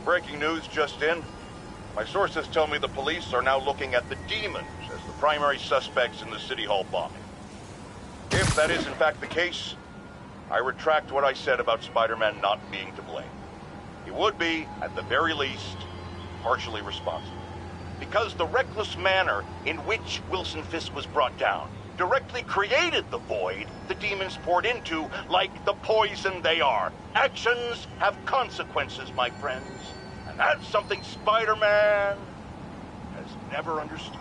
Breaking news just in. My sources tell me the police are now looking at the demons as the primary suspects in the City Hall bombing. If that is in fact the case, I retract what I said about Spider-Man not being to blame. He would be, at the very least, partially responsible. Because the reckless manner in which Wilson Fisk was brought down directly created the void the demons poured into, like the poison they are. Actions have consequences, my friends. And that's something Spider-Man has never understood.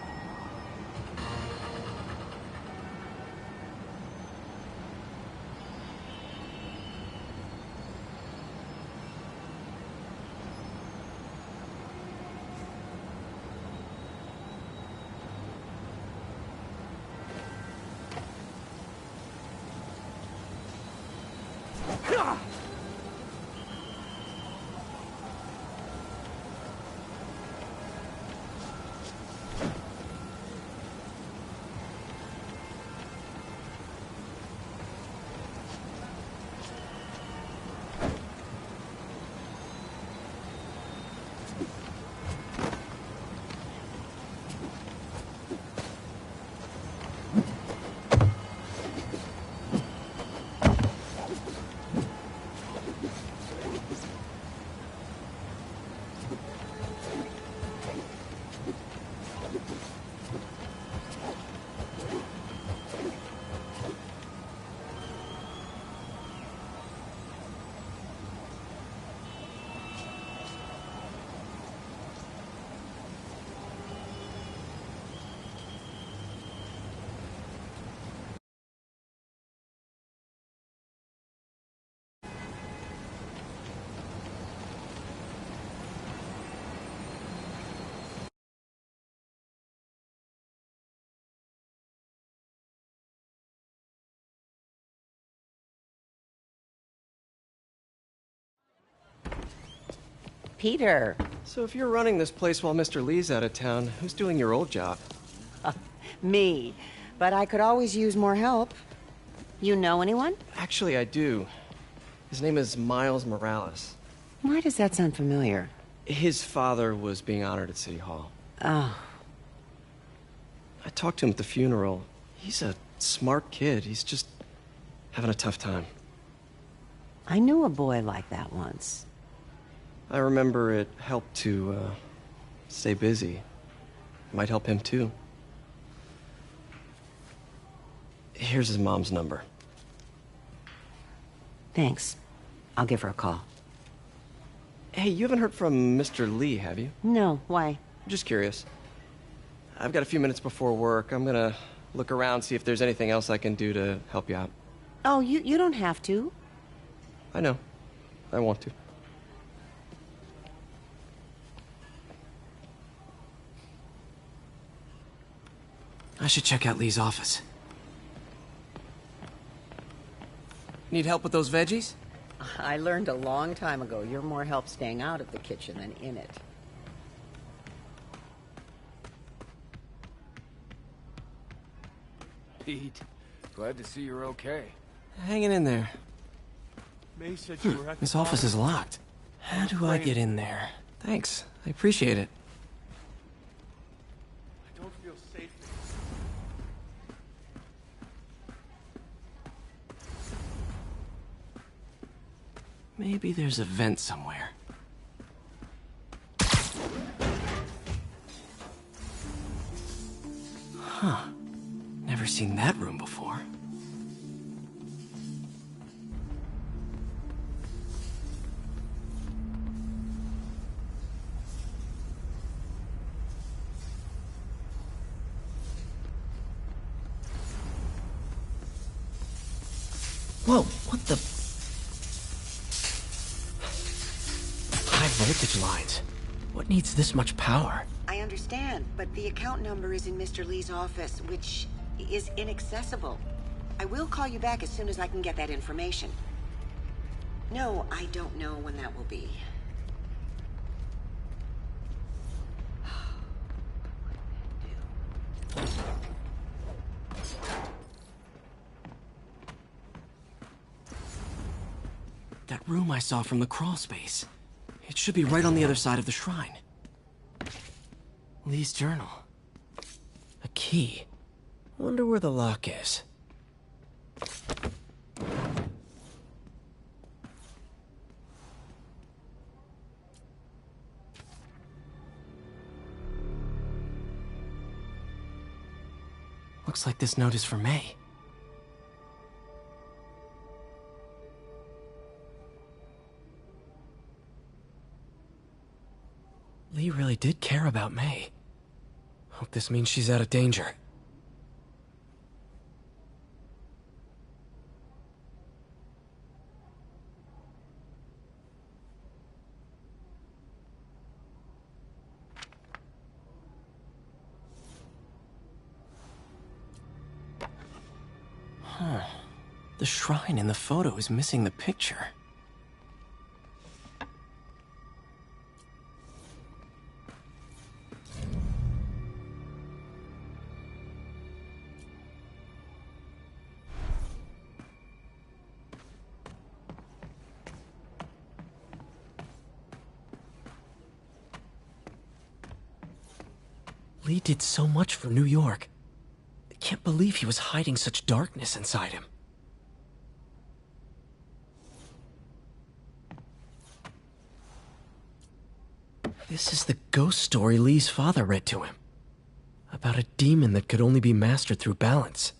Peter. So if you're running this place while Mr. Lee's out of town, who's doing your old job? Me. But I could always use more help. You know anyone? Actually, I do. His name is Miles Morales. Why does that sound familiar? His father was being honored at City Hall. Oh. I talked to him at the funeral. He's a smart kid. He's just having a tough time. I knew a boy like that once. I remember it helped to, stay busy. Might help him, too. Here's his mom's number. Thanks. I'll give her a call. Hey, you haven't heard from Mr. Lee, have you? No, why? Just curious. I've got a few minutes before work. I'm gonna look around, see if there's anything else I can do to help you out. Oh, you don't have to. I know. I want to. I should check out Lee's office. Need help with those veggies? I learned a long time ago you're more help staying out of the kitchen than in it. Pete, glad to see you're okay. Hanging in there. May said you were at This the office is bottom. locked. How do I get in there? Thanks. I appreciate it. I don't feel safe. Maybe there's a vent somewhere. Huh. Never seen that room before. Whoa, what the? High voltage lines. What needs this much power? I understand, but the account number is in Mr. Lee's office, which is inaccessible. I will call you back as soon as I can get that information. No, I don't know when that will be. That room I saw from the crawl space. It It should be right on the other side of the shrine. Lee's journal. A key. Wonder where the lock is. Looks like this note is for May. Lee really did care about May. Hope this means she's out of danger. Huh. The shrine in the photo is missing the picture. Lee did so much for New York. I can't believe he was hiding such darkness inside him. This is the ghost story Lee's father read to him. About a demon that could only be mastered through balance.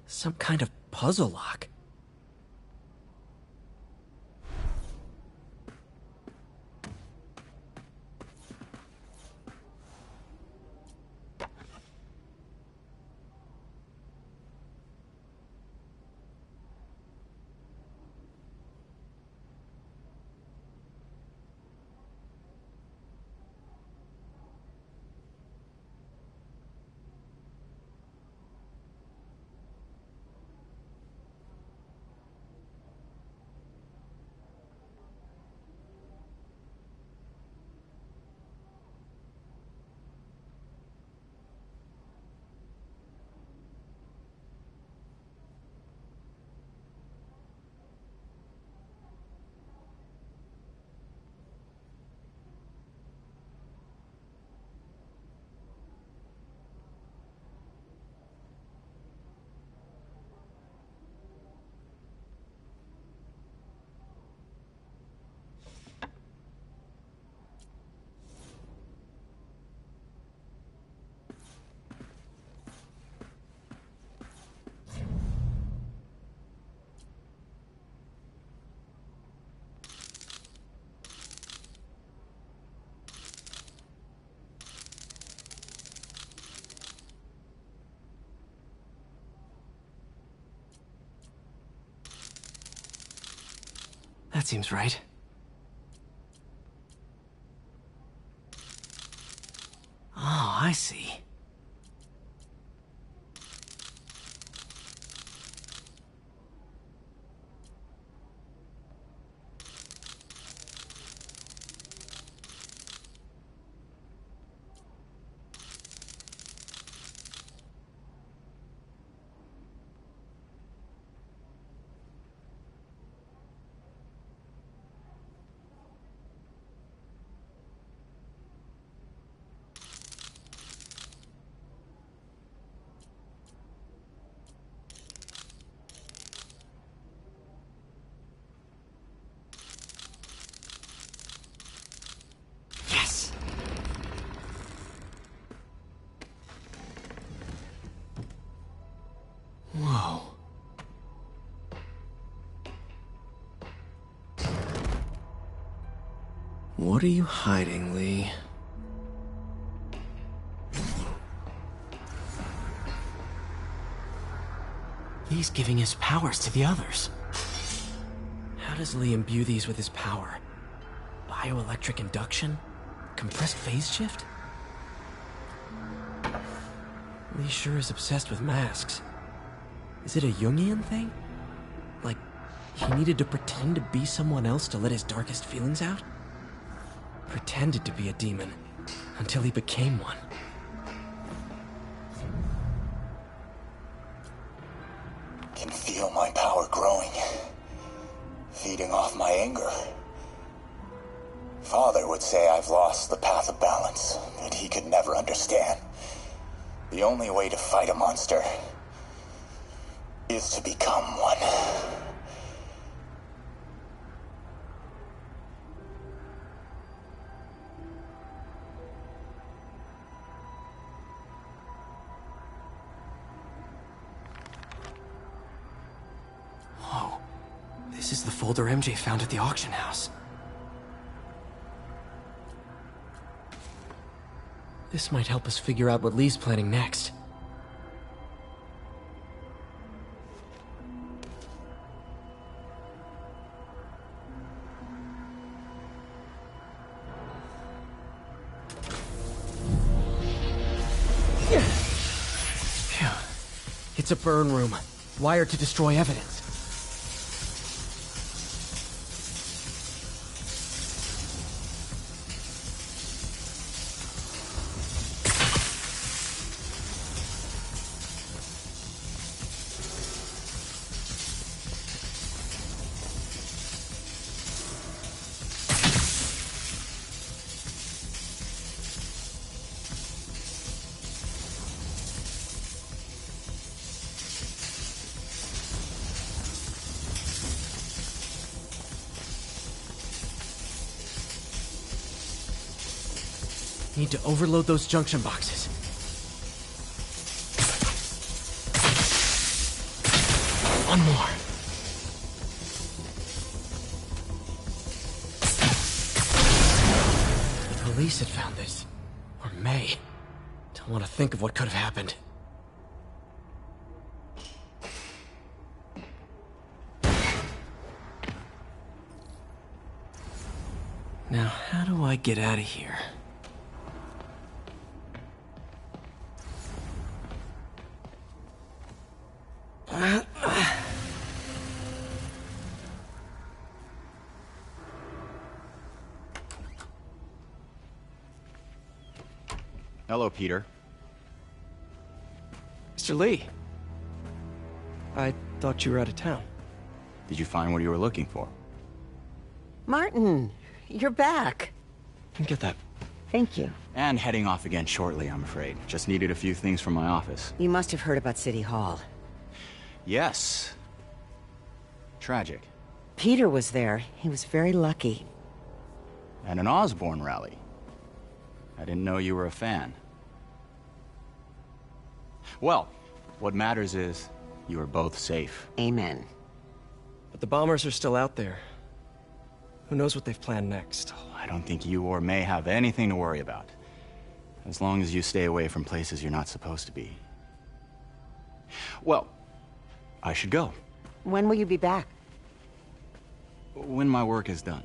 Some kind of puzzle lock. That seems right. Oh, I see. Whoa. What are you hiding, Lee? Lee's giving his powers to the others. How does Lee imbue these with his power? Bioelectric induction? Compressed phase shift? Lee sure is obsessed with masks. Is it a Jungian thing? Like, he needed to pretend to be someone else to let his darkest feelings out? Pretended to be a demon, until he became one. Can feel my power growing, feeding off my anger. Father would say I've lost the path of balance that he could never understand. The only way to fight a monster is to become one. Whoa. This is the folder MJ found at the auction house. This might help us figure out what Lee's planning next. Phew. It's a burn room, wired to destroy evidence. Need to overload those junction boxes. One more. The police had found this. Or May. Don't want to think of what could have happened. Now, how do I get out of here? Hello, Peter. Mr. Lee. I thought you were out of town. Did you find what you were looking for? Martin, you're back. Get that. Thank you. And heading off again shortly, I'm afraid. Just needed a few things from my office. You must have heard about City Hall. Yes. Tragic. Peter was there. He was very lucky. And an Osborne rally. I didn't know you were a fan. Well, what matters is you are both safe. Amen. But the bombers are still out there. Who knows what they've planned next? I don't think you or May have anything to worry about. As long as you stay away from places you're not supposed to be. Well, I should go. When will you be back? When my work is done.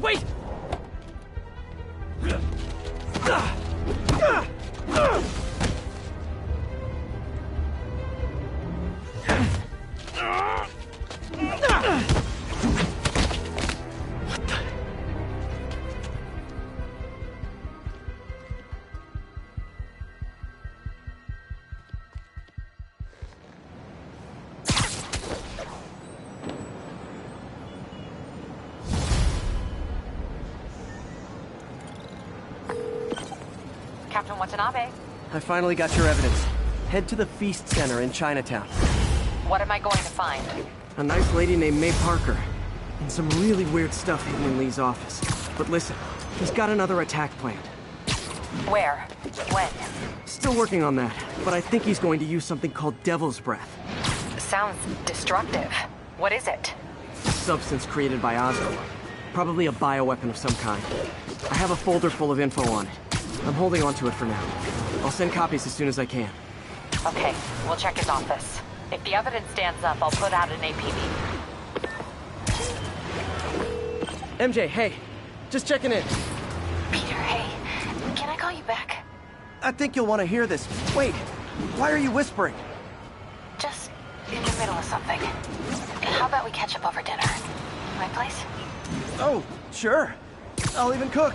Wait! Captain Watanabe. I finally got your evidence. Head to the Feast Center in Chinatown. What am I going to find? A nice lady named May Parker. And some really weird stuff hidden in Lee's office. But listen, he's got another attack planned. Where? When? Still working on that, but I think he's going to use something called Devil's Breath. Sounds destructive. What is it? A substance created by Oscorp. Probably a bioweapon of some kind. I have a folder full of info on it. I'm holding on to it for now. I'll send copies as soon as I can. Okay, we'll check his office. If the evidence stands up, I'll put out an APB. MJ, hey. Just checking in. Peter, hey. Can I call you back? I think you'll want to hear this. Wait, why are you whispering? Just in the middle of something. How about we catch up over dinner? My place? Oh, sure. I'll even cook.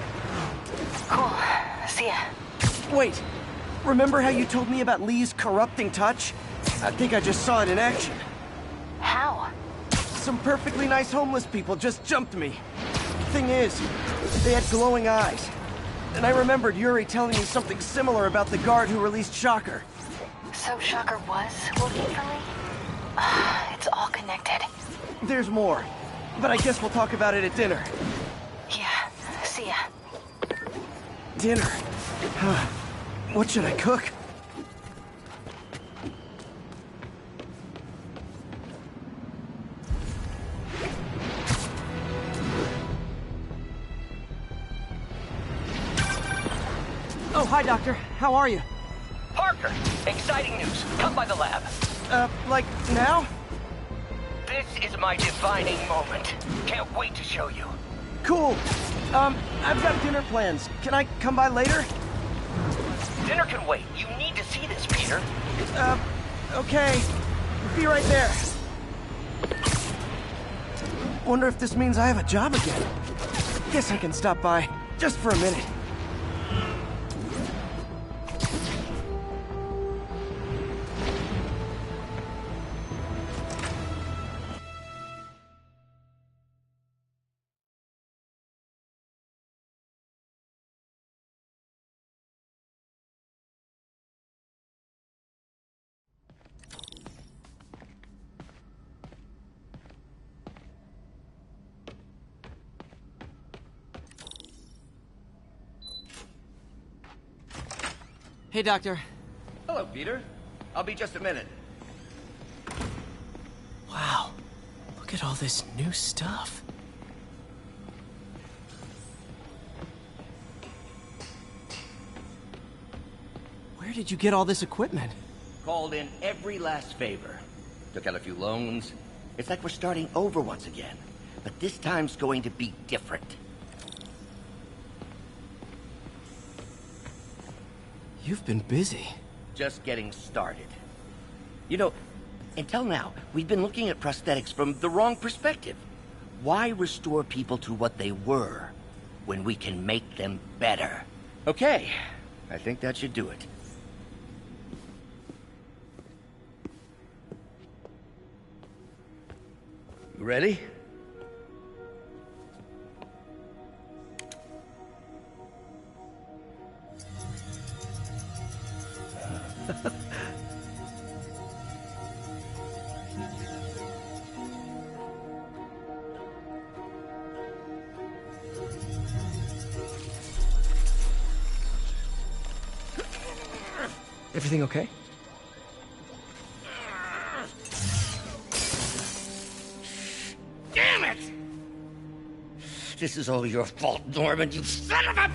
Cool. See ya. Wait, remember how you told me about Lee's corrupting touch? I think I just saw it in action. How? Some perfectly nice homeless people just jumped me. Thing is, they had glowing eyes. And I remembered Yuri telling me something similar about the guard who released Shocker. So Shocker was working for Lee? It's all connected. There's more, but I guess we'll talk about it at dinner. Yeah, see ya. Dinner? What should I cook? Oh, hi, Doctor. How are you? Parker, exciting news. Come by the lab. Like now? This is my defining moment. Can't wait to show you. Cool. I've got dinner plans. Can I come by later? Dinner can wait. You need to see this, Peter. Okay. Be right there. Wonder if this means I have a job again. Guess I can stop by, just for a minute. Hey, Doctor. Hello, Peter. I'll be just a minute. Wow. Look at all this new stuff. Where did you get all this equipment? Called in every last favor. Took out a few loans. It's like we're starting over once again. But this time's going to be different. You've been busy. Just getting started. You know, until now, we've been looking at prosthetics from the wrong perspective. Why restore people to what they were when we can make them better? Okay, I think that should do it. You ready? Everything okay? Damn it! This is all your fault, Norman, you son of a...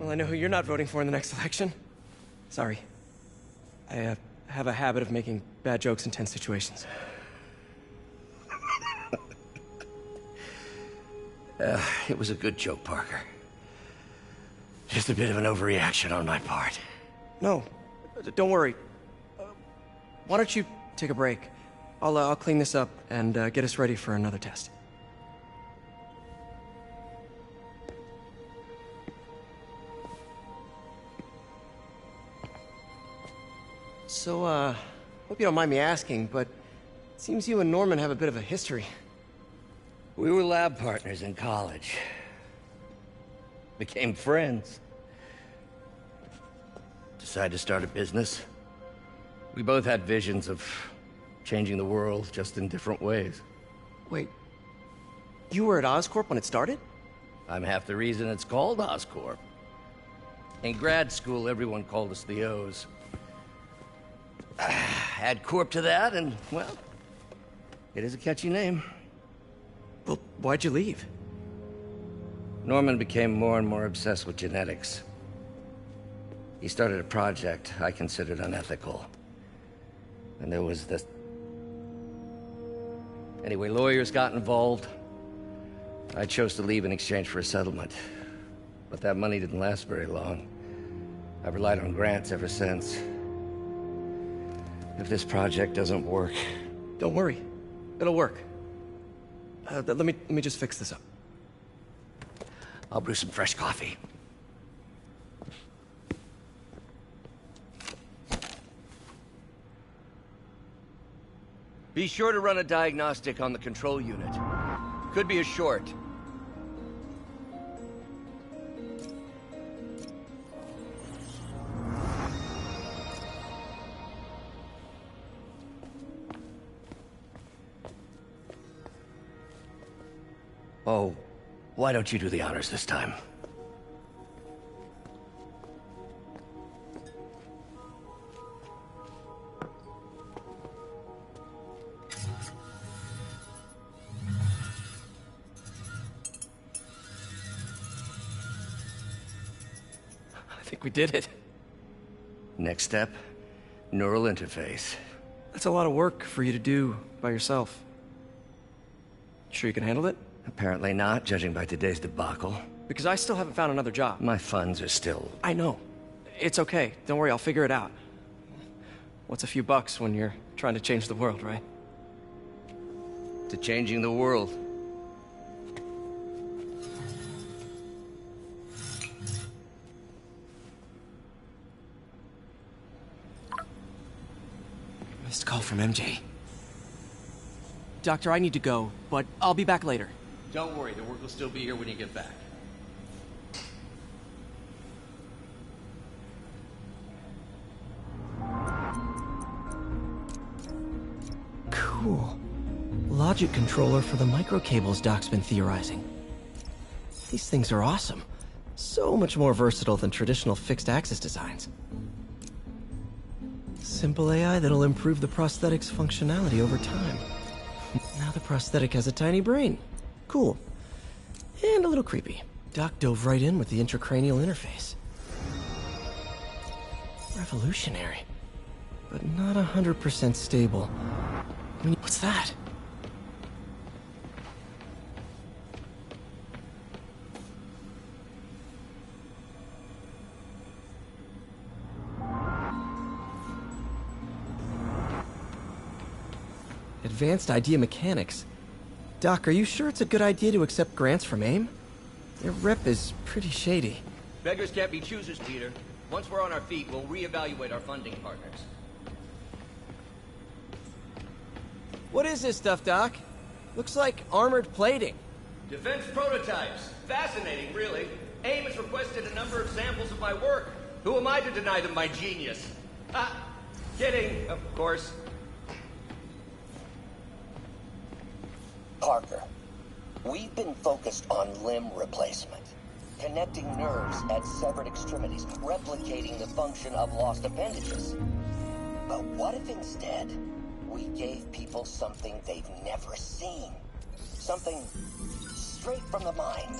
Well, I know who you're not voting for in the next election. Sorry. I have a habit of making bad jokes in tense situations. It was a good joke, Parker. Just a bit of an overreaction on my part. No, don't worry. Why don't you take a break? I'll clean this up and get us ready for another test. So, hope you don't mind me asking, but it seems you and Norman have a bit of a history. We were lab partners in college. Became friends. Decided to start a business. We both had visions of changing the world, just in different ways. Wait, You were at Oscorp when it started? I'm half the reason it's called Oscorp. In grad school, everyone called us the O's. Add Corp to that, and, well, it is a catchy name. Well, why'd you leave? Norman became more and more obsessed with genetics. He started a project I considered unethical. And there was this... Anyway, lawyers got involved. I chose to leave in exchange for a settlement. But that money didn't last very long. I've relied on grants ever since. If this project doesn't work... Don't worry. It'll work. Let me just fix this up. I'll brew some fresh coffee. Be sure to run a diagnostic on the control unit. Could be a short. Oh, why don't you do the honors this time? I think we did it. Next step, neural interface. That's a lot of work for you to do by yourself. Sure you can handle it? Apparently not, judging by today's debacle. Because I still haven't found another job. My funds are still... I know. It's okay. Don't worry, I'll figure it out. What's a few bucks when you're trying to change the world, right? to changing the world. Missed call from MJ. Doctor, I need to go, but I'll be back later. Don't worry, the work will still be here when you get back. Cool. Logic controller for the microcables Doc's been theorizing. These things are awesome. So much more versatile than traditional fixed-axis designs. Simple AI that'll improve the prosthetic's functionality over time. Now the prosthetic has a tiny brain. Cool. And a little creepy. Doc dove right in with the intracranial interface. Revolutionary. But not 100% stable. I mean, what's that? Advanced idea mechanics. Doc, are you sure it's a good idea to accept grants from AIM? Their rep is pretty shady. Beggars can't be choosers, Peter. Once we're on our feet, we'll reevaluate our funding partners. What is this stuff, Doc? Looks like armored plating. Defense prototypes. Fascinating, really. AIM has requested a number of samples of my work. Who am I to deny them my genius? Ah, kidding, of course. Parker, we've been focused on limb replacement, connecting nerves at severed extremities, replicating the function of lost appendages. But what if instead we gave people something they've never seen? Something straight from the mind.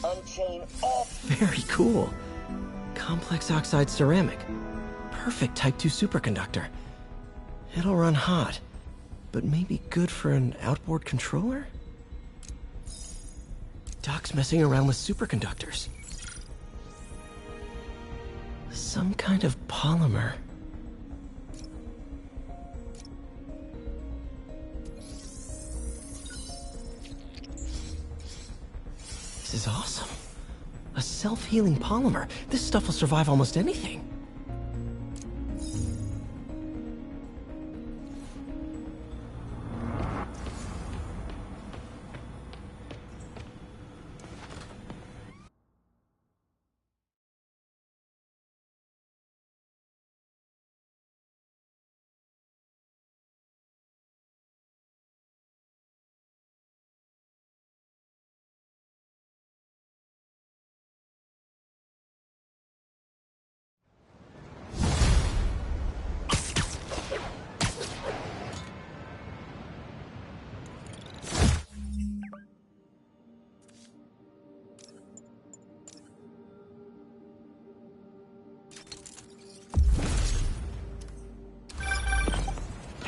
Unchain all... Very cool. Complex oxide ceramic. Perfect Type 2 superconductor. It'll run hot, but maybe good for an outboard controller? Doc's messing around with superconductors. Some kind of polymer. This is awesome. A self-healing polymer. This stuff will survive almost anything.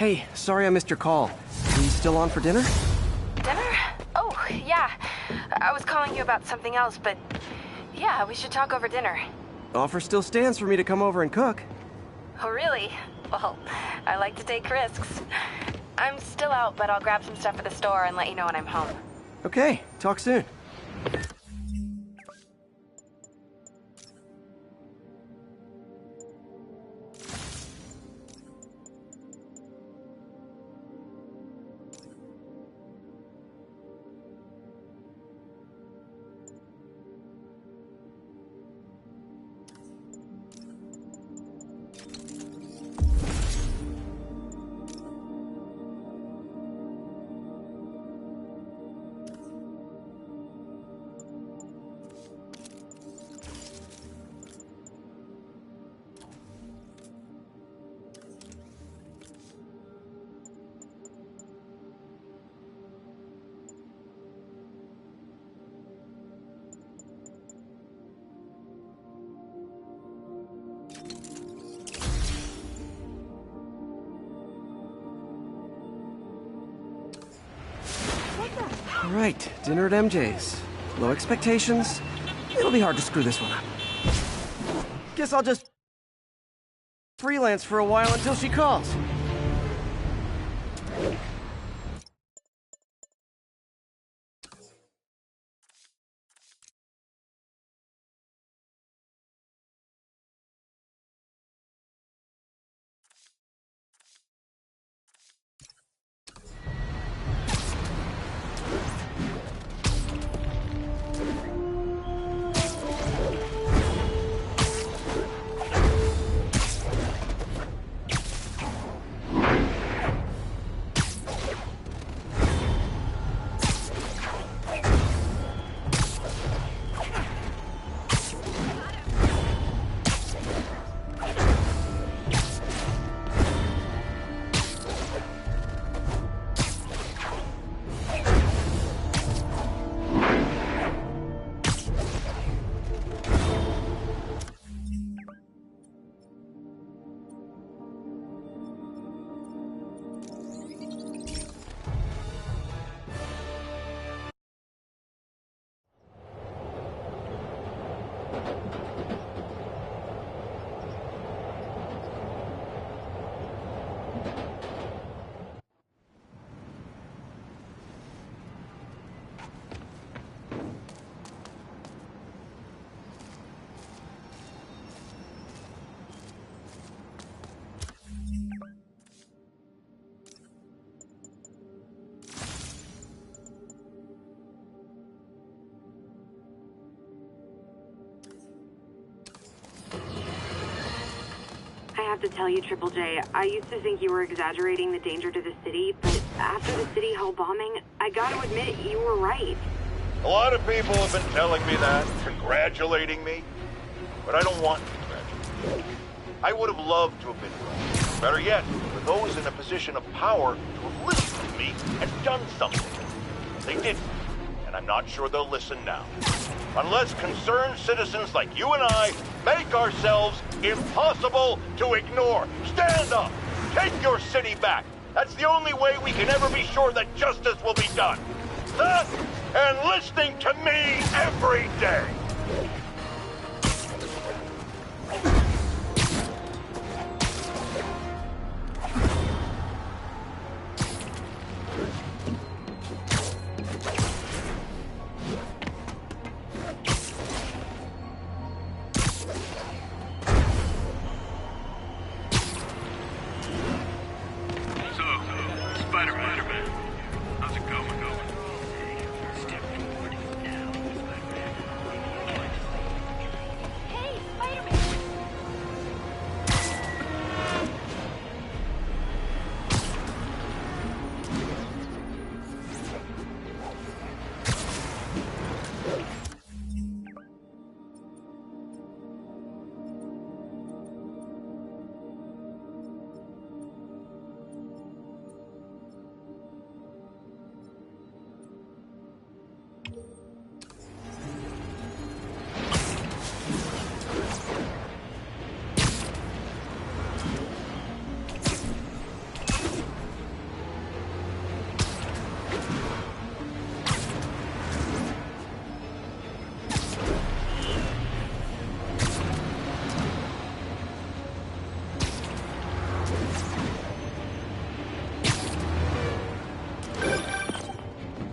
Hey, sorry I missed your call. Are you still on for dinner? Dinner? Oh, yeah. I was calling you about something else, but yeah, we should talk over dinner. Offer still stands for me to come over and cook. Oh, really? Well, I like to take risks. I'm still out, but I'll grab some stuff at the store and let you know when I'm home. Okay, talk soon. All right, dinner at MJ's. Low expectations. It'll be hard to screw this one up. Guess I'll just freelance for a while until she calls. I have to tell you, Triple J, I used to think you were exaggerating the danger to the city, but after the City Hall bombing, I gotta admit, you were right. A lot of people have been telling me that, congratulating me, but I don't want congratulations. I would have loved to have been wrong. Better yet, for those in a position of power to have listened to me and done something. They didn't, and I'm not sure they'll listen now. Unless concerned citizens like you and I make ourselves impossible to ignore. Stand up! Take your city back! That's the only way we can ever be sure that justice will be done. That and listening to me every day! Spiderman, how's it going? Step forward now, Spider-Man.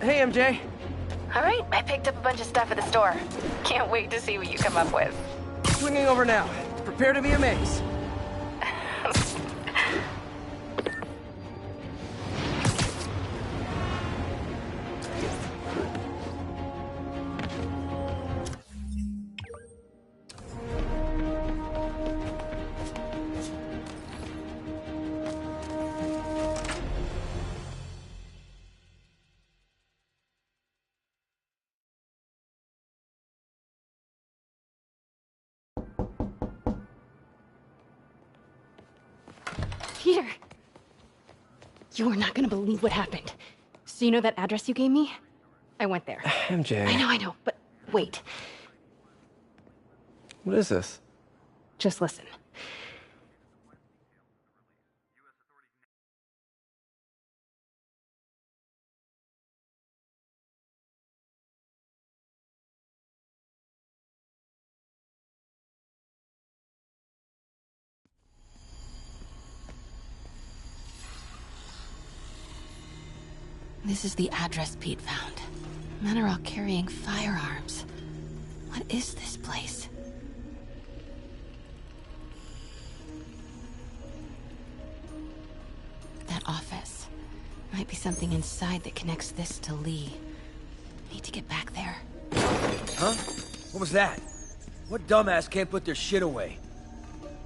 Hey, MJ. All right, I picked up a bunch of stuff at the store. Can't wait to see what you come up with. Swinging over now. Prepare to be amazed. Peter! You are not gonna believe what happened. So you know that address you gave me? I went there. MJ. I know, but wait. What is this? Just listen. This is the address Pete found. Men are all carrying firearms. What is this place? That office. Might be something inside that connects this to Lee. Need to get back there. Huh? What was that? What dumbass can't put their shit away?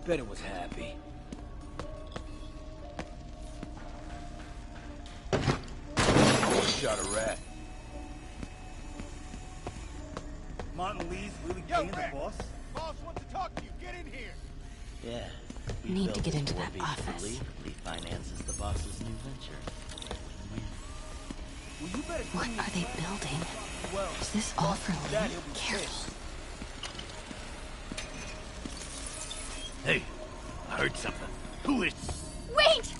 Bet it was Happy. Shot a rat. Martin Lee's really paying the boss? Boss wants to talk to you. Get in here. Yeah. Need to get into that office. Lee finances the boss's new venture. What are they building? Is this all for Lee? Careful. Hey, I heard something. Who is... Wait!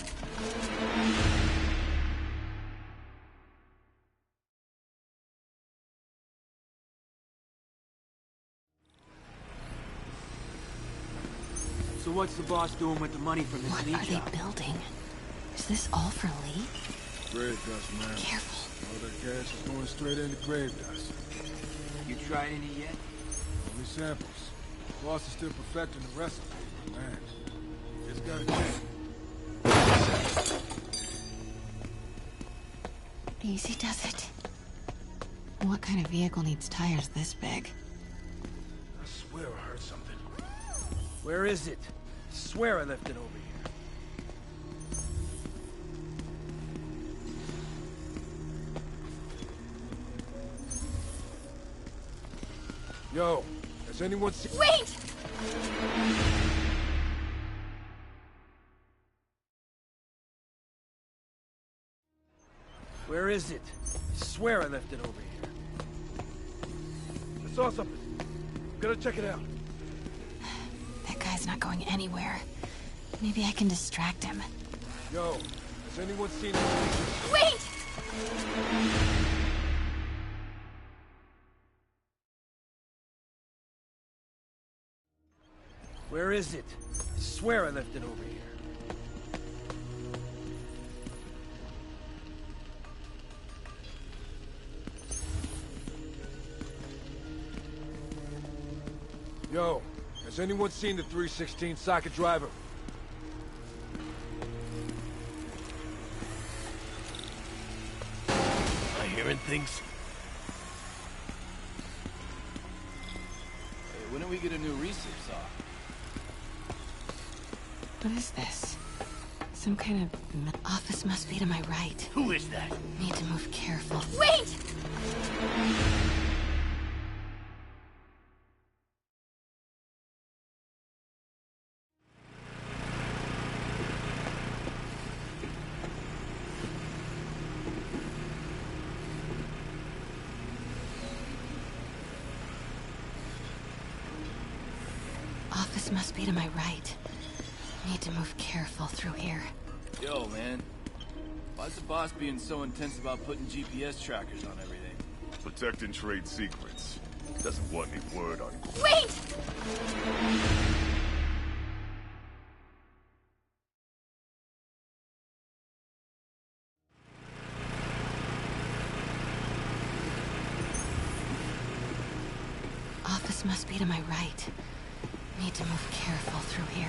So what's the boss doing with the money from his Lee What are job? they building? Is this all for Lee? Grave dust, man. Careful. All that cash is going straight into grave dust. You tried any yet? Only samples. Boss is still perfecting the recipe. Man, it's gotta change. Easy does it. What kind of vehicle needs tires this big? I swear I heard something. Where is it? I swear I left it over here. Yo, has anyone seen... Wait! Where is it? I swear I left it over here. I saw something. Gotta check it out. That guy's not going anywhere. Maybe I can distract him. Yo, has anyone seen... Wait! Where is it? I swear I left it over here. Yo, has anyone seen the 316 socket driver? Am I hearing things? Hey, when do we get a new research saw? What is this? Some kind of... Office must be to my right. Who is that? Need to move careful. Wait! Office must be to my right. Need to move careful through here. Yo, man. Why's the boss being so intense about putting GPS trackers on everything? Protecting trade secrets. Doesn't want any word on... Wait! office must be to my right. Need to move careful through here.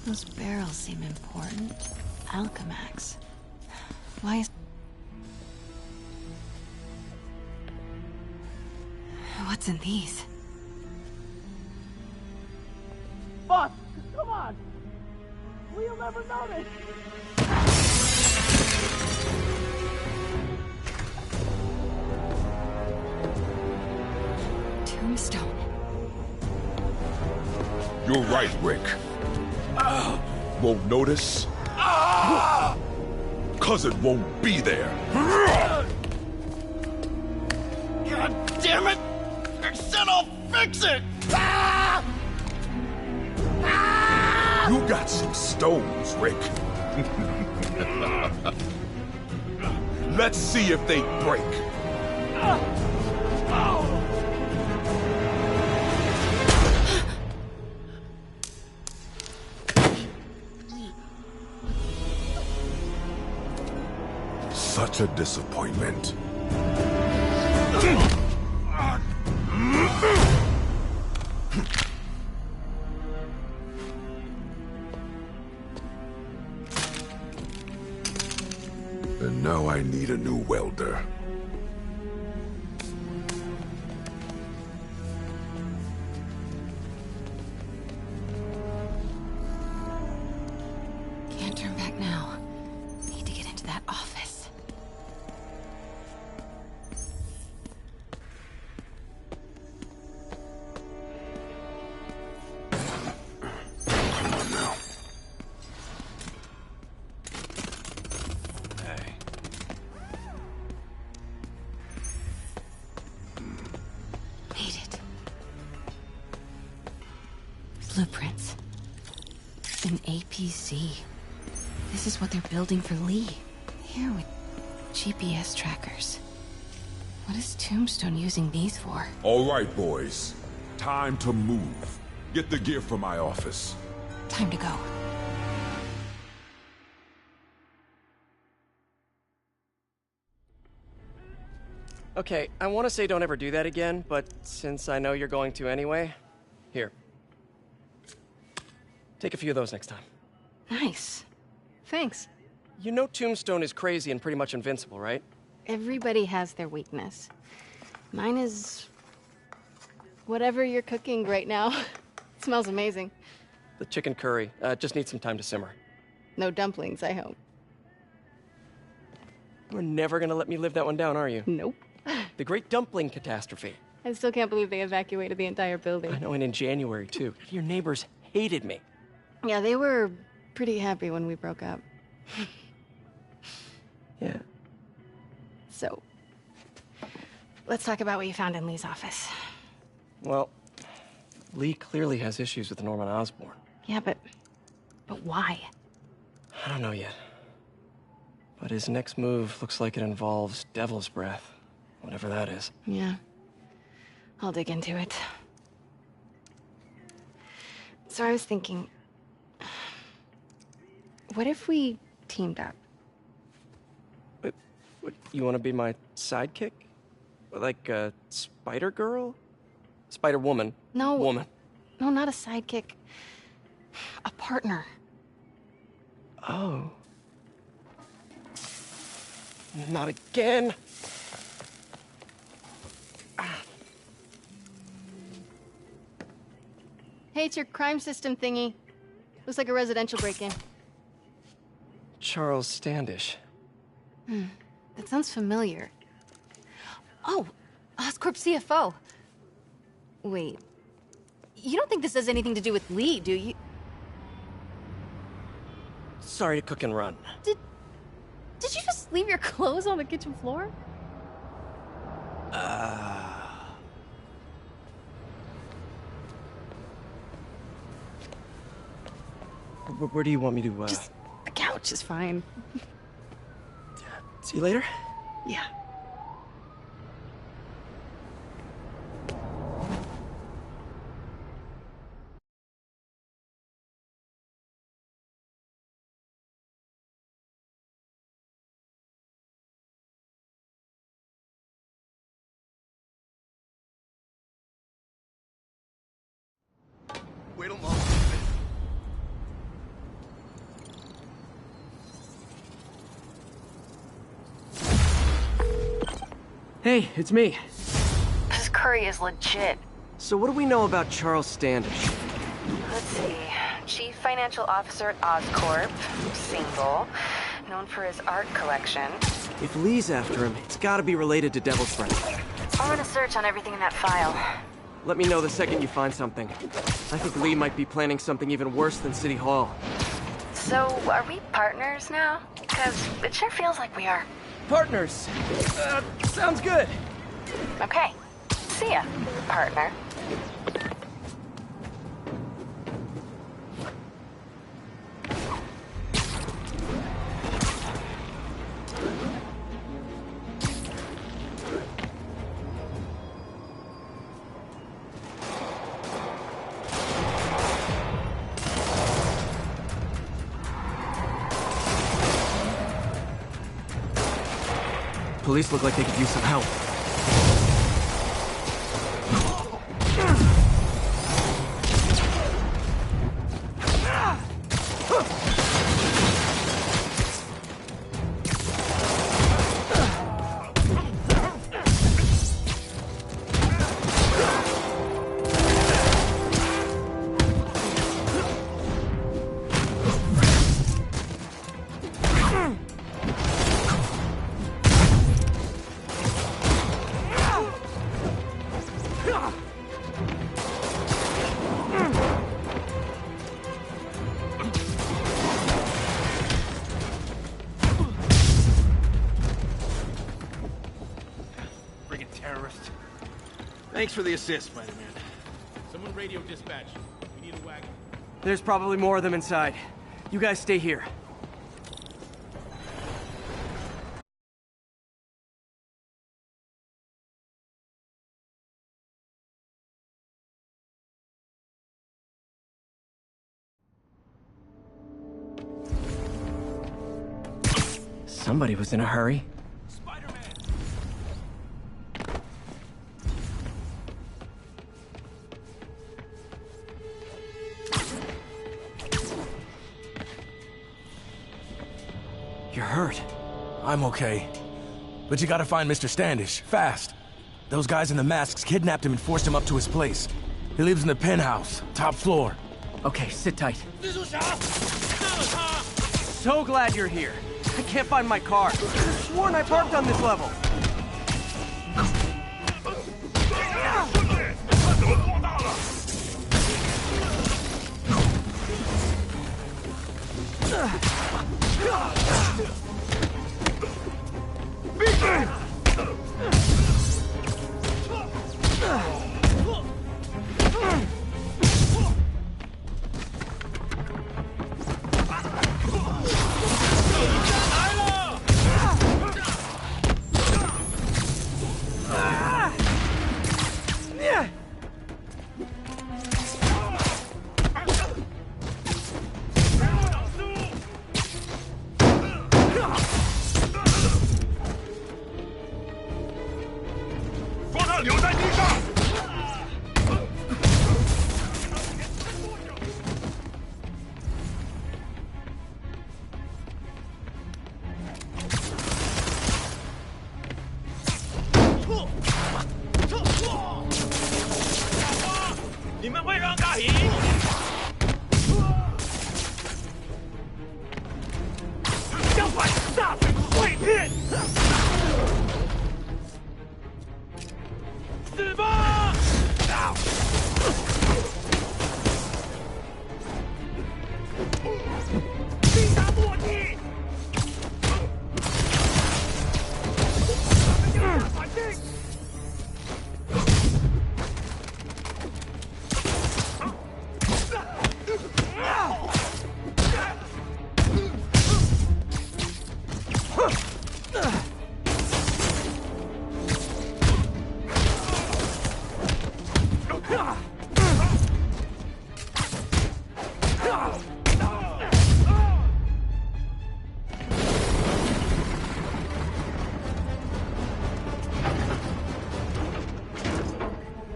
Those barrels seem important. Alchemax. Why is... What's in these? Boss, come on! We'll never notice! Tombstone. You're right, Rick. Won't notice? Cause it won't be there. God damn it! I said I'll fix it! You got some stones, Rick. Let's see if they break. Such a disappointment. And now I need a new welder. Can't turn back now. Need to get into that office. Come on now. Hey. Made it. Blueprints. An APC. This is what they're building for Lee. Here with GPS trackers. What is Tombstone using these for? All right, boys. Time to move. Get the gear from my office. Time to go. Okay, I want to say don't ever do that again, but since I know you're going to anyway, here. Take a few of those next time. Nice. Thanks. You know Tombstone is crazy and pretty much invincible, right? Everybody has their weakness. Mine is... whatever you're cooking right now. It smells amazing. The chicken curry. Just needs some time to simmer. No dumplings, I hope. You're never gonna let me live that one down, are you? Nope. The Great Dumpling Catastrophe. I still can't believe they evacuated the entire building. I know, and in January, too. Your neighbors hated me. Yeah, they were pretty happy when we broke up. Yeah. So, let's talk about what you found in Lee's office. Well, Lee clearly has issues with Norman Osborn. Yeah, but why? I don't know yet. But his next move looks like it involves Devil's Breath. Whatever that is. Yeah. I'll dig into it. So I was thinking... what if we teamed up? What, you want to be my sidekick? Like a spider girl? Spider woman? No. Woman. No, not a sidekick. A partner. Oh. Not again. Hey, it's your crime system thingy. Looks like a residential break-in. Charles Standish. That sounds familiar. Oh, Oscorp CFO. Wait. You don't think this has anything to do with Lee, do you? Sorry to cook and run. Did you just leave your clothes on the kitchen floor? Where do you want me to, Just the couch is fine. See you later? Yeah. Hey, it's me. This curry is legit. So what do we know about Charles Standish? Let's see. Chief Financial Officer at Oscorp. Single. Known for his art collection. If Lee's after him, it's gotta be related to Devil's Breath. I'll run a search on everything in that file. Let me know the second you find something. I think Lee might be planning something even worse than City Hall. So, are we partners now? Because it sure feels like we are. Partners! Sounds good! Okay. See ya, partner. Police look like they could use some help. Thanks for the assist, Spider-Man. Someone radio dispatch. We need a wagon. There's probably more of them inside. You guys stay here. Somebody was in a hurry. You're hurt. I'm okay. But you gotta find Mr. Standish, fast. Those guys in the masks kidnapped him and forced him up to his place. He lives in the penthouse, top floor. Okay, sit tight. So glad you're here. I can't find my car. I could've sworn I parked on this level.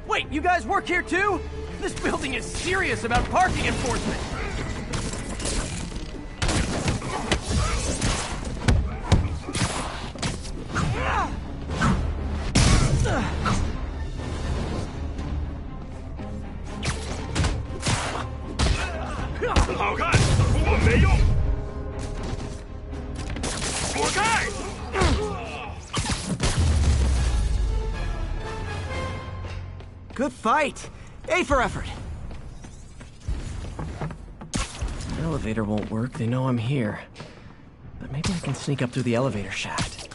Wait, you guys work here too? This building is serious about parking enforcement. Good fight! A for effort! The elevator won't work, they know I'm here. But maybe I can sneak up through the elevator shaft.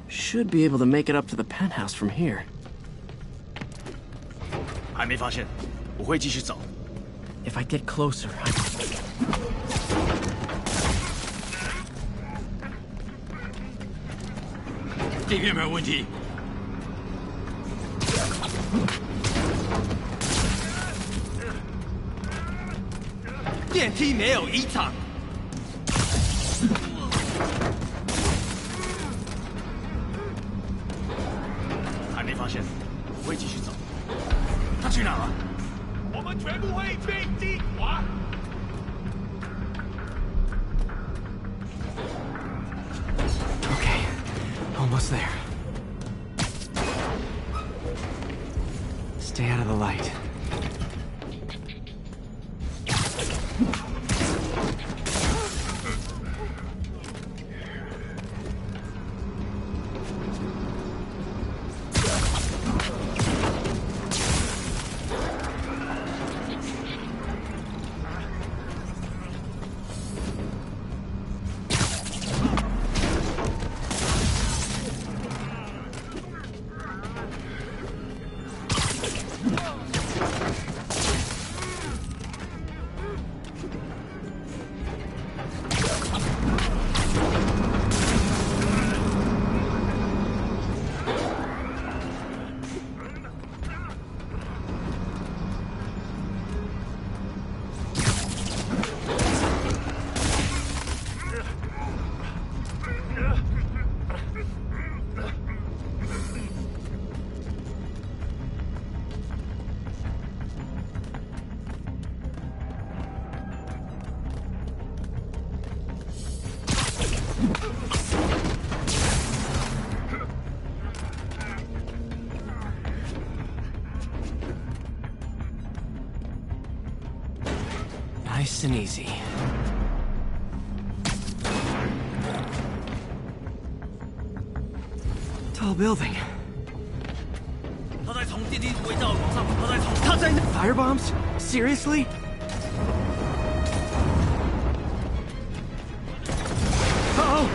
Should be able to make it up to the penthouse from here. 还没发现，我会继续找。 If I get closer, I... 地面没有问题。电梯没有异常。还没发现，我会继续找。他去哪了？我们全部会被击垮。 Okay, almost there. Stay out of the light. Nice and easy. Tall building. Firebombs? Seriously? Uh-oh!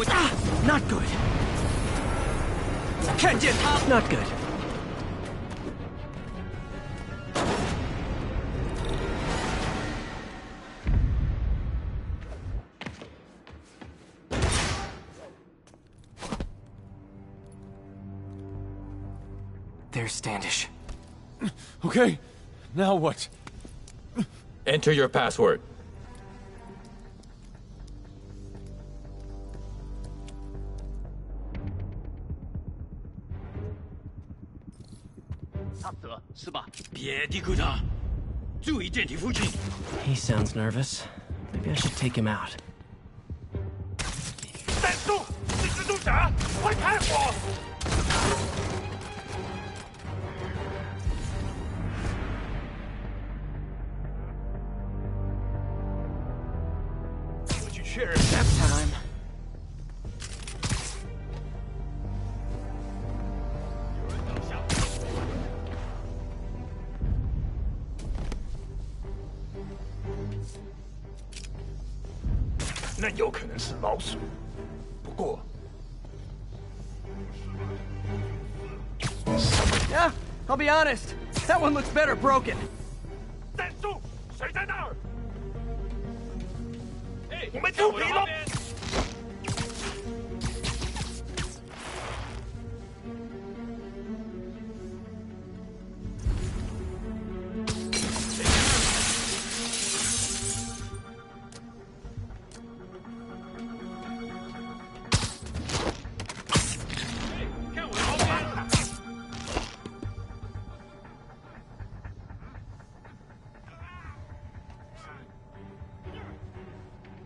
Ah, not good. Not good. There's Standish. Okay, now what? Enter your password. He sounds nervous. Maybe I should take him out. 站住！是蜘蛛侠，快看我！ That time. Yeah, I'll be honest. That one looks better broken. 站住！谁在那儿？ 我们就皮了。看我后面！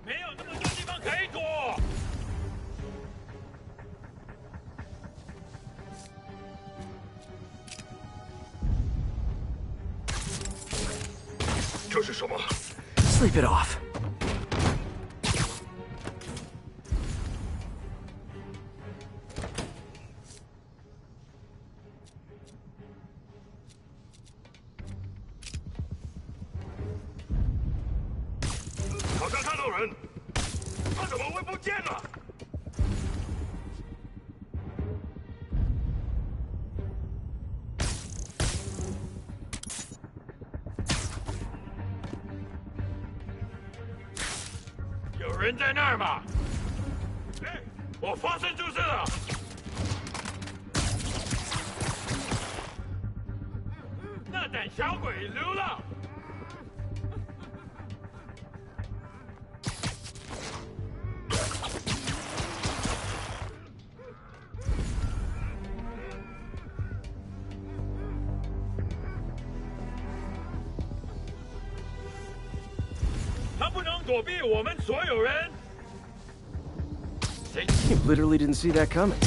没有那么多地方可以躲。这是什么？ Sleep it off. 有人，他怎么会不见了？有人在那儿吗？哎，我发生注射了。 那胆小鬼流浪！他不能躲避我们所有人。You literally didn't see that coming.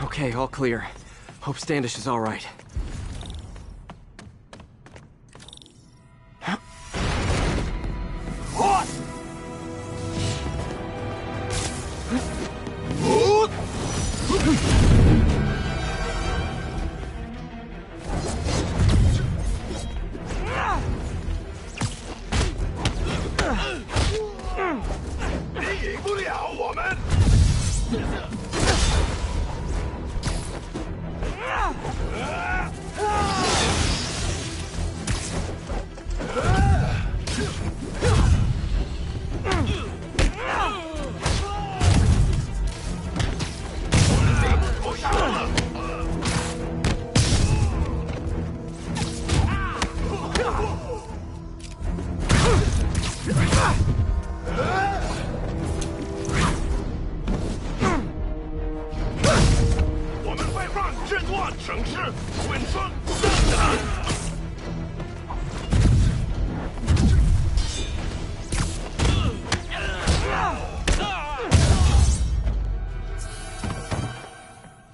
Okay, all clear. Hope Standish is all right.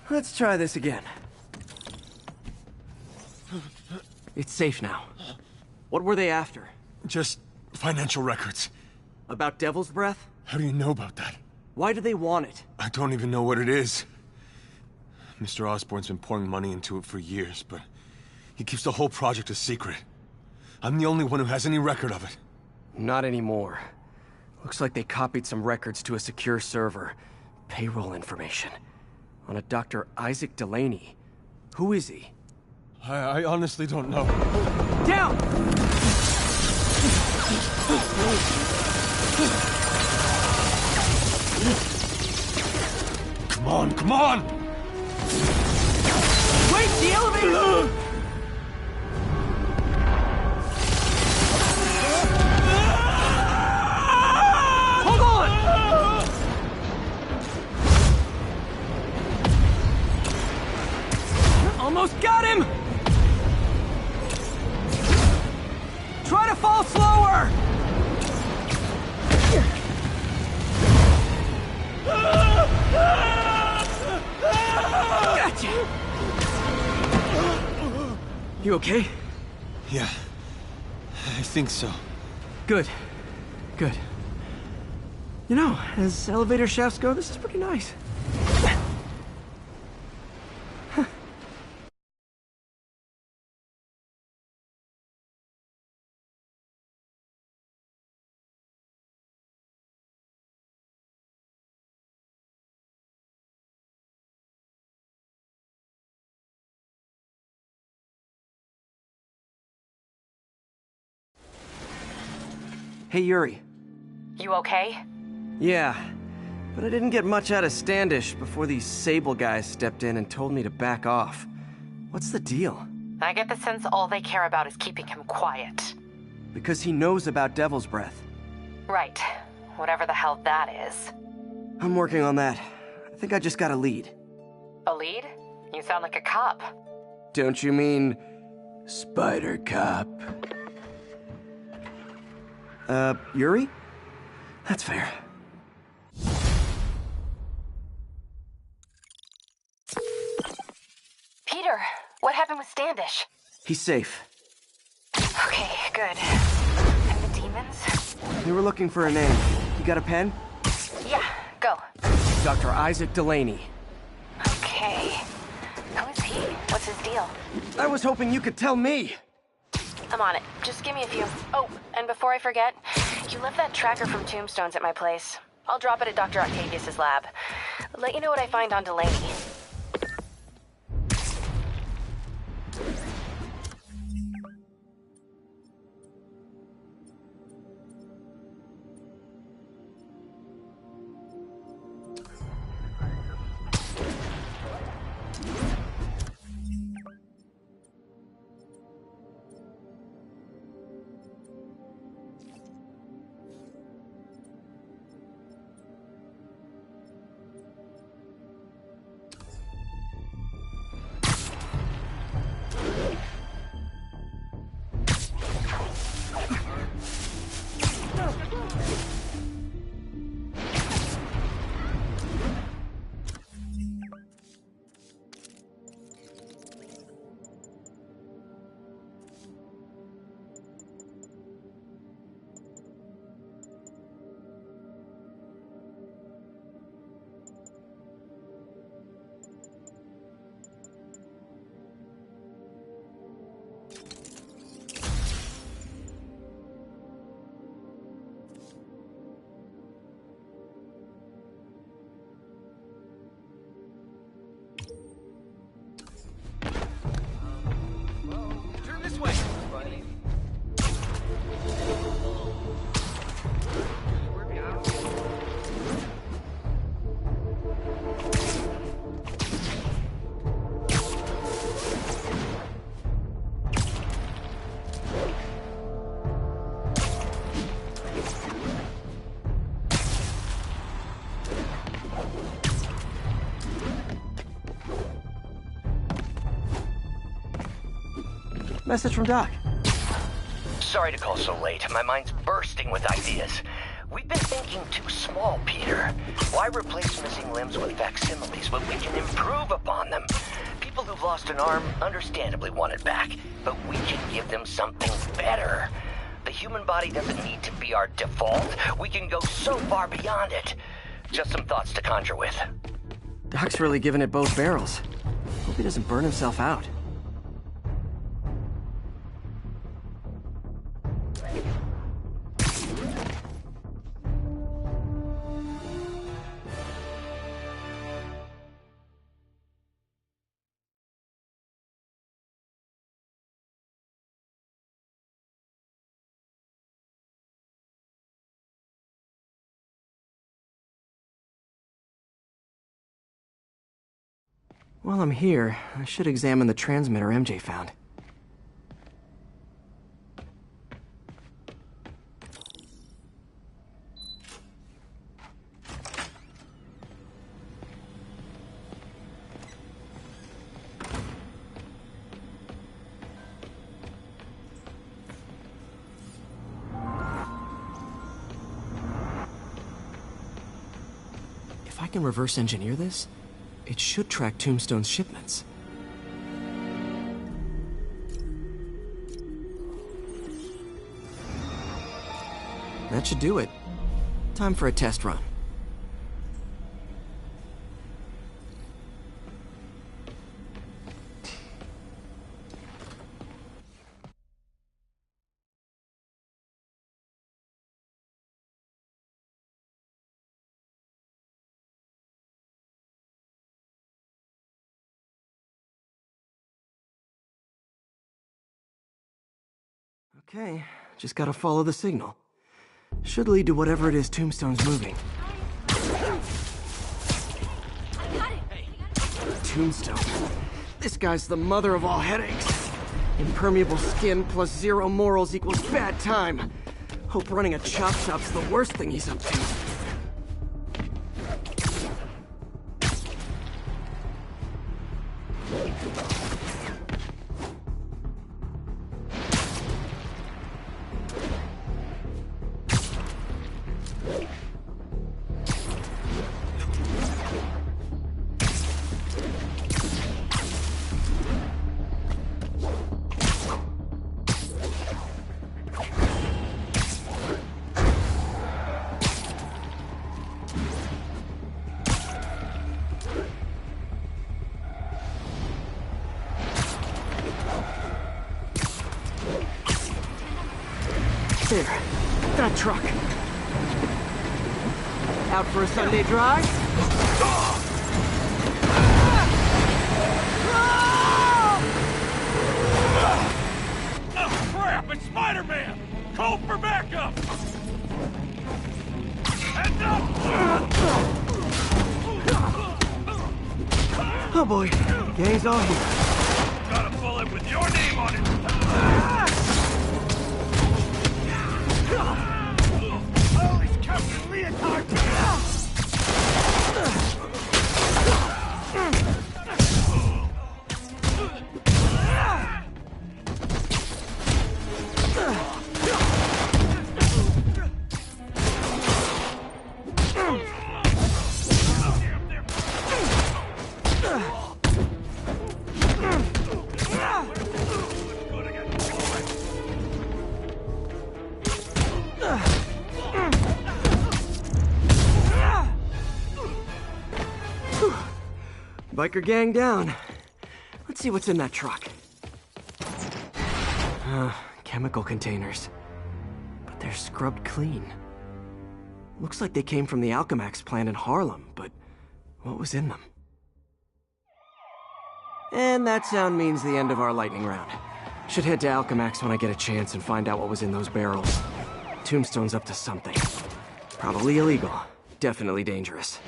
Let's try this again. It's safe now. What were they after? Just financial records. About Devil's Breath? How do you know about that? Why do they want it? I don't even know what it is. Mr. Osborn's been pouring money into it for years, but he keeps the whole project a secret. I'm the only one who has any record of it. Not anymore. Looks like they copied some records to a secure server. Payroll information. On a Dr. Isaac Delaney. Who is he? I honestly don't know. Down! Come on, come on! Wait, the elevator! Hold on! Almost got him! Try to fall slower! Gotcha! You okay? Yeah, I think so. Good. Good. You know, as elevator shafts go, this is pretty nice. Hey, Yuri. You okay? Yeah, but I didn't get much out of Standish before these Sable guys stepped in and told me to back off. What's the deal? I get the sense all they care about is keeping him quiet. Because he knows about Devil's Breath. Right. Whatever the hell that is. I'm working on that. I think I just got a lead. A lead? You sound like a cop. Don't you mean... Spider Cop? Yuri? That's fair. Peter, what happened with Standish? He's safe. Okay, good. And the demons? They were looking for a name. You got a pen? Yeah, go. Dr. Isaac Delaney. Okay. Who is he? What's his deal? I was hoping you could tell me. I'm on it. Just give me a few. Oh, and before I forget, you left that tracker from Tombstones at my place. I'll drop it at Dr. Octavius's lab. Let you know what I find on Delaney. Message from Doc. Sorry to call so late. My mind's bursting with ideas. We've been thinking too small, Peter. Why replace missing limbs with facsimiles when we can improve upon them? People who've lost an arm understandably want it back, but we can give them something better. The human body doesn't need to be our default. We can go so far beyond it. Just some thoughts to conjure with. Doc's really giving it both barrels. Hope he doesn't burn himself out. While I'm here, I should examine the transmitter MJ found. If I can reverse engineer this, it should track Tombstone's shipments. That should do it. Time for a test run. Okay, just gotta follow the signal. Should lead to whatever it is Tombstone's moving. Tombstone. This guy's the mother of all headaches. Impermeable skin plus zero morals equals bad time. Hope running a chop shop's the worst thing he's up to. There. That truck. Out for a Sunday drive? Oh, crap! It's Spiderman! Call for backup! Heads up! Oh boy, gang's all here. Got a bullet with your name on it! Oh, he's Captain Leotard! Biker gang down. Let's see what's in that truck. Chemical containers. But they're scrubbed clean. Looks like they came from the Alchemax plant in Harlem, but what was in them? And that sound means the end of our lightning round. Should head to Alchemax when I get a chance and find out what was in those barrels. Tombstone's up to something. Probably illegal. Definitely dangerous.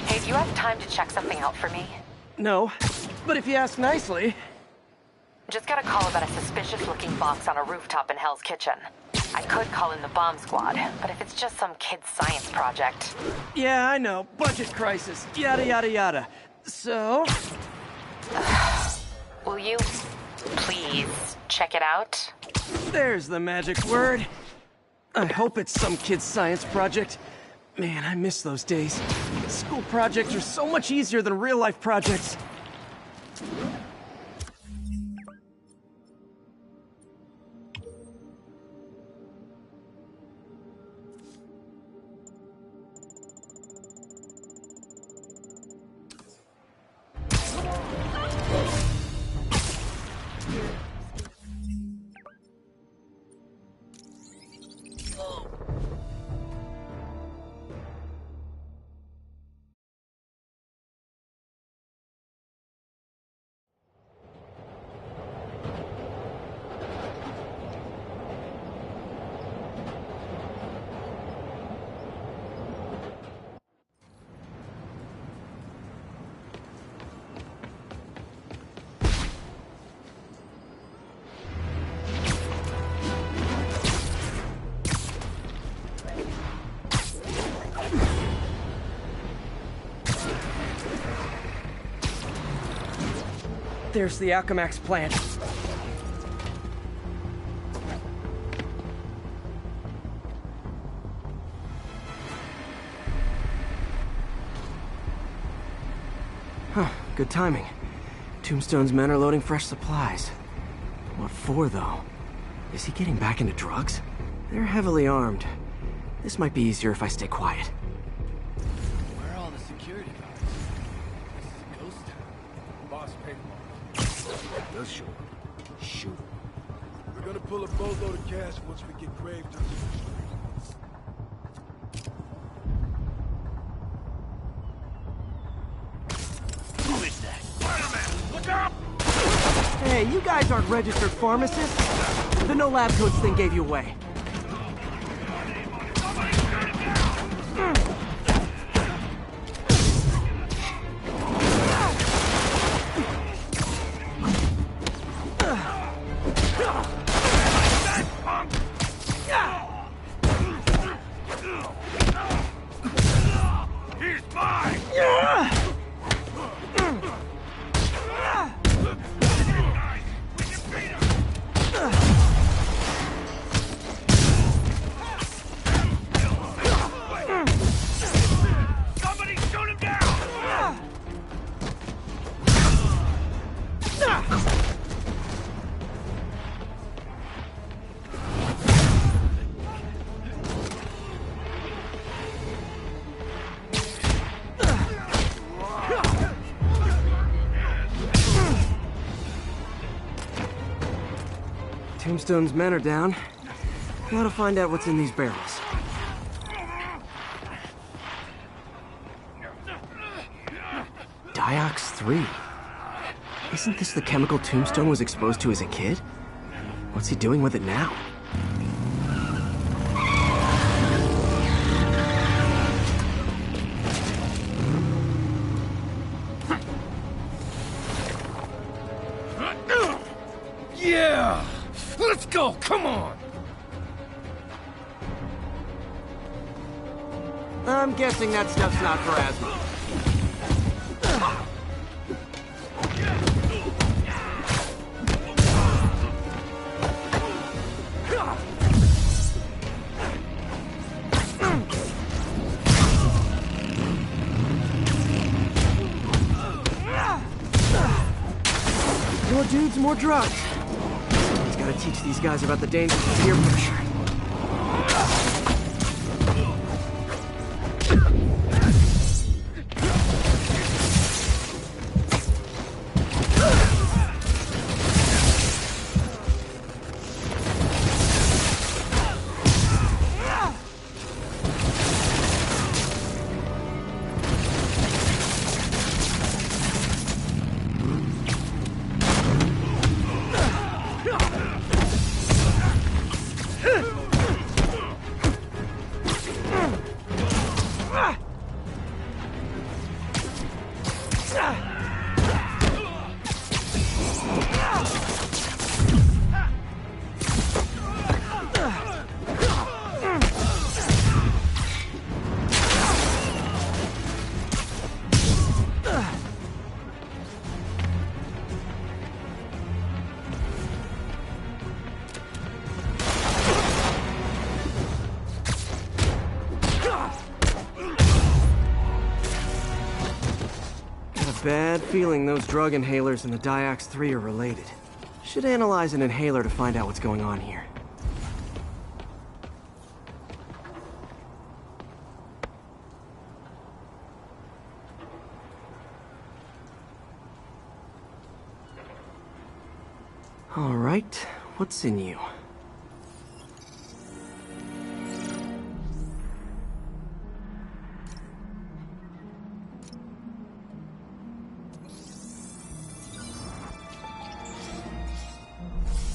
Hey, do you have time to check something out for me? No, but if you ask nicely... Just got a call about a suspicious-looking box on a rooftop in Hell's Kitchen. I could call in the bomb squad, but if it's just some kid's science project... Yeah, I know. Budget crisis. Yada, yada, yada. So... Will you please check it out? There's the magic word. I hope it's some kid's science project. Man, I miss those days. School projects are so much easier than real-life projects. There's the Alchemax plant. Huh, good timing. Tombstone's men are loading fresh supplies. What for, though? Is he getting back into drugs? They're heavily armed. This might be easier if I stay quiet. Where are all the security guards? This is a ghost town. Boss paper. They'll show. Shoot. We're gonna pull a boatload of cash once we get Grave to the street. Who is that? Spiderman! Look out! Hey, you guys aren't registered pharmacists. The no lab coats thing gave you away. Tombstone's men are down. Gotta find out what's in these barrels. Diox 3. Isn't this the chemical Tombstone was exposed to as a kid? What's he doing with it now? Yeah! Let's go, come on! I'm guessing that stuff's not for asthma. More dudes, more drugs. Someone's gotta teach these guys about the dangers of peer pressure. Bad feeling those drug inhalers and the Diox 3 are related. Should analyze an inhaler to find out what's going on here. All right, what's in you?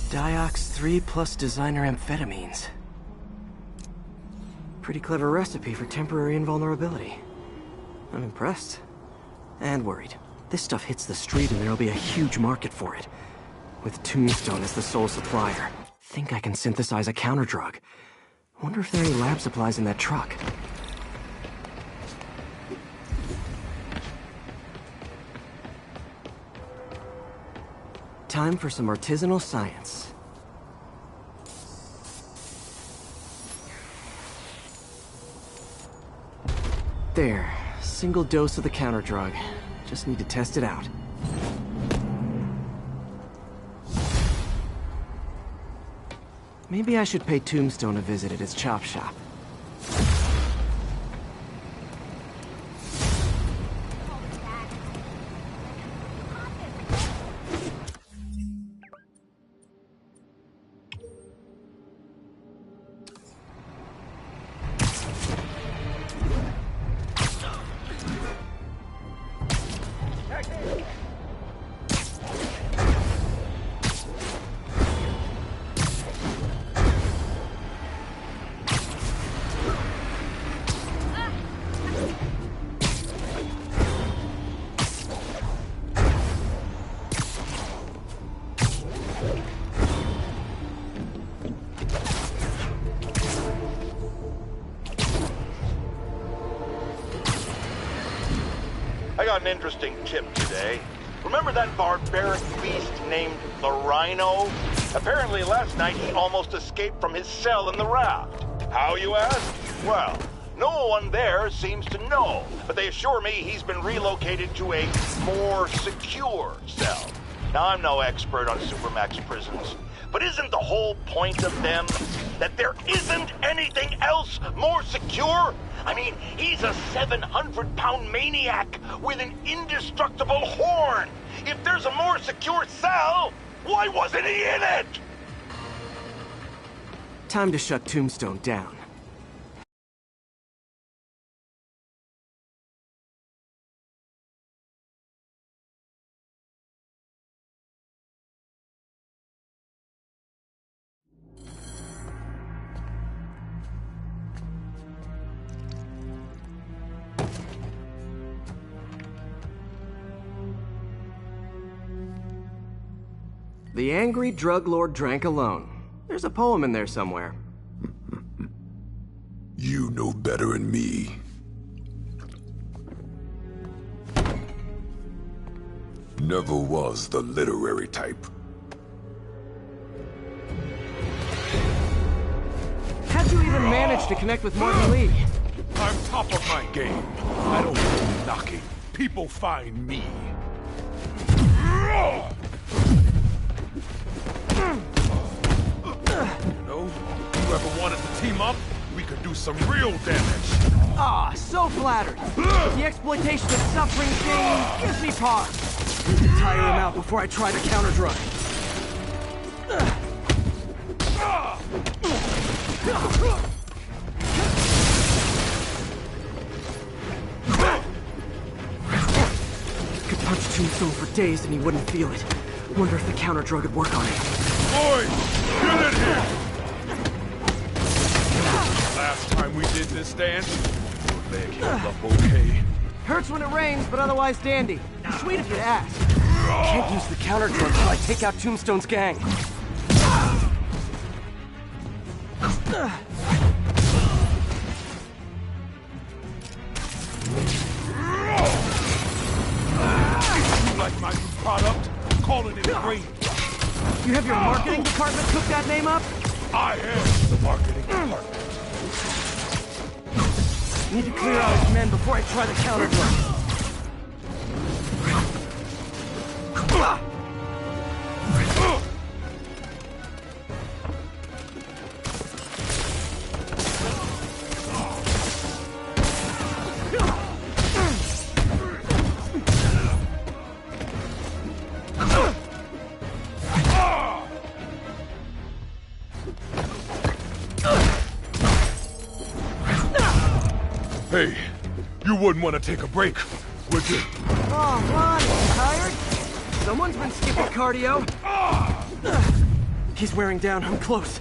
Diox 3 plus designer amphetamines. Pretty clever recipe for temporary invulnerability. I'm impressed. And worried. This stuff hits the street and there'll be a huge market for it. With Tombstone as the sole supplier. Think I can synthesize a counter-drug. Wonder if there are any lab supplies in that truck. Time for some artisanal science. There, single dose of the counter drug. Just need to test it out. Maybe I should pay Tombstone a visit at his chop shop. I got an interesting tip today. Remember that barbaric beast named the Rhino? Apparently last night he almost escaped from his cell in the raft. How, you ask? Well, no one there seems to know, but they assure me he's been relocated to a more secure cell. Now, I'm no expert on Supermax prisons, but isn't the whole point of them that there isn't anything else more secure? I mean, he's a 700-pound maniac with an indestructible horn. If there's a more secure cell, why wasn't he in it? Time to shut Tombstone down. The angry drug lord drank alone. There's a poem in there somewhere. You know better than me. Never was the literary type. How'd you even manage to connect with Martin Lee? I'm top of my game. I don't go knocking. People find me. You know, you ever wanted to team up? We could do some real damage. Ah, so flattered. The exploitation of suffering thing gives me pause. Need to tire him out before I try to counter-drug. Could punch Tombstone for days and he wouldn't feel it. Wonder if the counter-drug would work on it. Boys, get in here! Last time we did this dance, your leg held up okay. Hurts when it rains, but otherwise dandy. Sweet if you'd ask. Can't use the counter-drug till I take out Tombstone's gang. You like my new product? Call it in green. You have your marketing department cook that name up? I am the marketing department. Need to clear out his men before I try the counter-drug. Hey, you wouldn't want to take a break, would you? Oh, Ron, tired? Someone's been skipping cardio. He's wearing down. I'm close.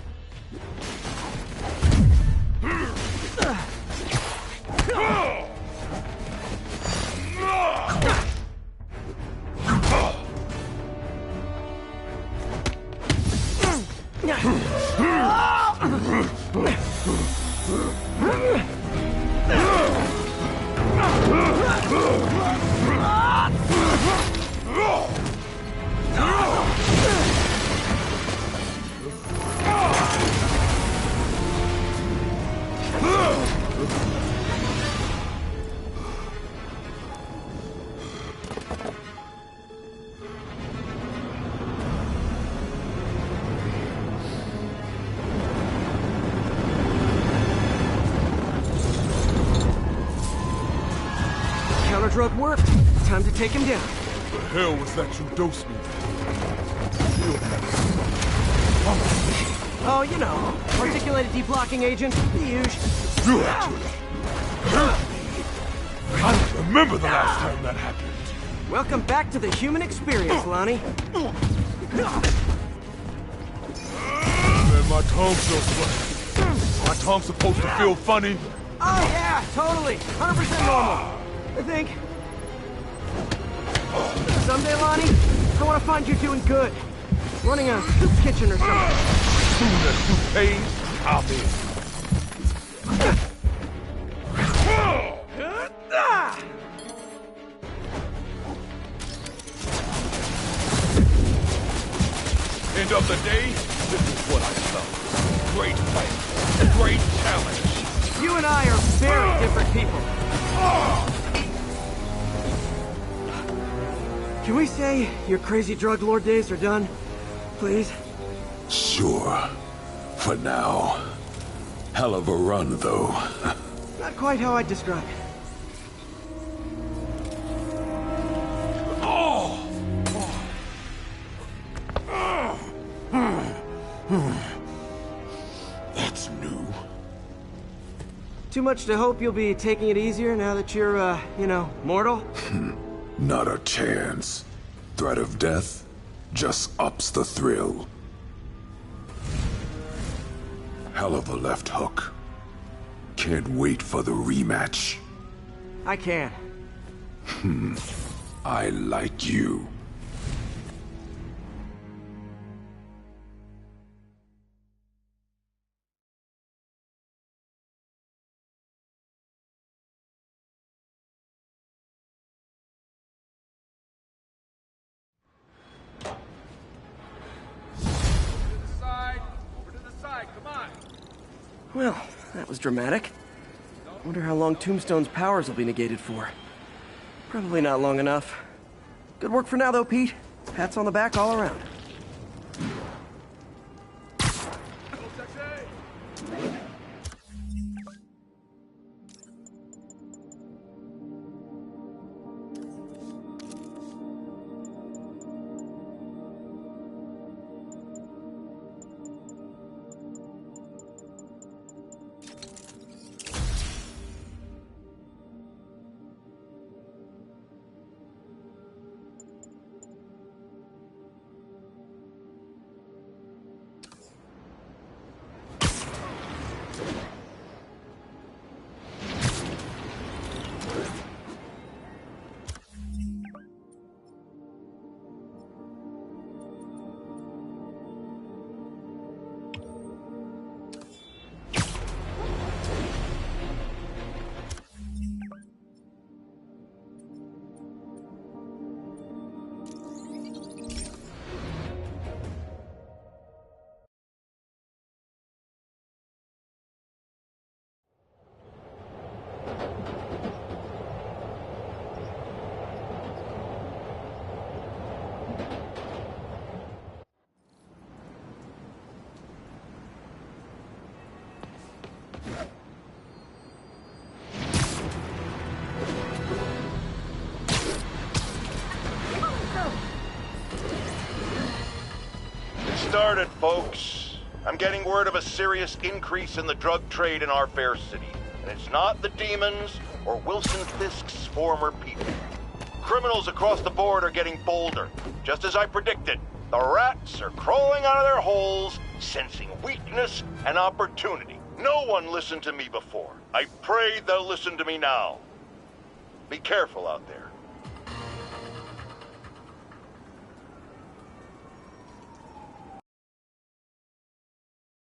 Counter-drug worked. Time to take him down. The hell was that you dosed me? Oh, you know, articulated deblocking agent, the usual. You actually hurt me. I don't remember the last time that happened. Welcome back to the human experience, Lonnie. Man, my tongue feels funny. My tongue supposed to feel funny? Oh yeah, totally. 100% normal. I think. Someday, Lonnie, I want to find you doing good. Running a soup kitchen or something. Soon as soup pays, I'll be. End of the day, this is what I saw. Great fight. Great challenge. You and I are very different people. Can we say your crazy drug lord days are done? Please? Sure. For now. Hell of a run, though. Not quite how I'd describe it. too much to hope you'll be taking it easier now that you're, mortal? Not a chance. Threat of death just ups the thrill. Hell of a left hook. Can't wait for the rematch. I can. I like you. Well, that was dramatic. Wonder how long Tombstone's powers will be negated for. Probably not long enough. Good work for now, though, Pete. Pats on the back all around. Started, folks. I'm getting word of a serious increase in the drug trade in our fair city. And it's not the demons or Wilson Fisk's former people. Criminals across the board are getting bolder. Just as I predicted, the rats are crawling out of their holes, sensing weakness and opportunity. No one listened to me before. I pray they'll listen to me now. Be careful out there.